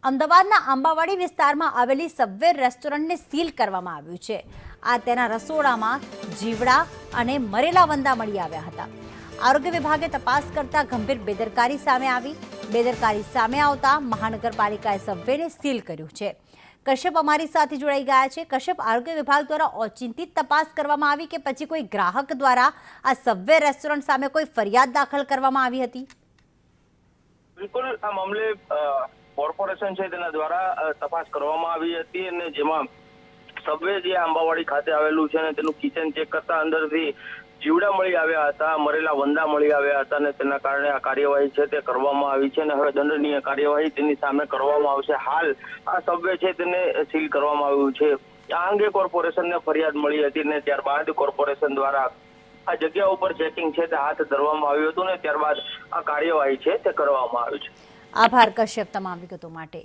અમદાવાદના આંબાવાડી વિસ્તારમાં આવેલી સબવે રેસ્ટોરન્ટને સીલ કરવામાં આવ્યું છે। આ તેના રસોડામાં જીવડા અને મરેલા વંદા મળી આવ્યા હતા। આરોગ્ય વિભાગે તપાસ કરતા ગંભીર બેદરકારી સામે આવી। બેદરકારી સામે આવતા મહાનગરપાલિકાએ સબવેને સીલ કર્યું છે। કશ્યપ અમારી સાથે જોડાઈ ગયા છે। કશ્યપ, આરોગ્ય વિભાગ દ્વારા ઓચિંતી તપાસ કરવામાં આવી કે પછી કોઈ ગ્રાહક દ્વારા આ સબવે રેસ્ટોરન્ટ સામે કોઈ ફરિયાદ દાખલ કરવામાં આવી હતી? બિલકુલ, આ મામલે કોર્પોરેશન છે તેના દ્વારા તપાસ કરવામાં આવી હતી અને જેમાં સબવે જે આંબાવાડી ખાતે આવેલું છે અને તેનું કિચન ચેક કરતા અંદરથી જીવડા મળી આવ્યા હતા, મરેલા વંદા મળી આવ્યા હતા અને તેના કારણે આ કાર્યવાહી છે તે કરવામાં આવી છે અને હવે દંડનીય કાર્યવાહી તેની સામે કરવામાં આવશે। હાલ આ સબવે છે તેને સીલ કરવામાં આવ્યું છે। આ અંગે કોર્પોરેશનને ફરિયાદ મળી હતી અને ત્યારબાદ કોર્પોરેશન દ્વારા આ જગ્યા ઉપર ચેકિંગ છે તે હાથ ધરવામાં આવ્યું હતું ને ત્યારબાદ આ કાર્યવાહી છે તે કરવામાં આવી છે। આભાર કશ્યપ તમામ વિગતો માટે।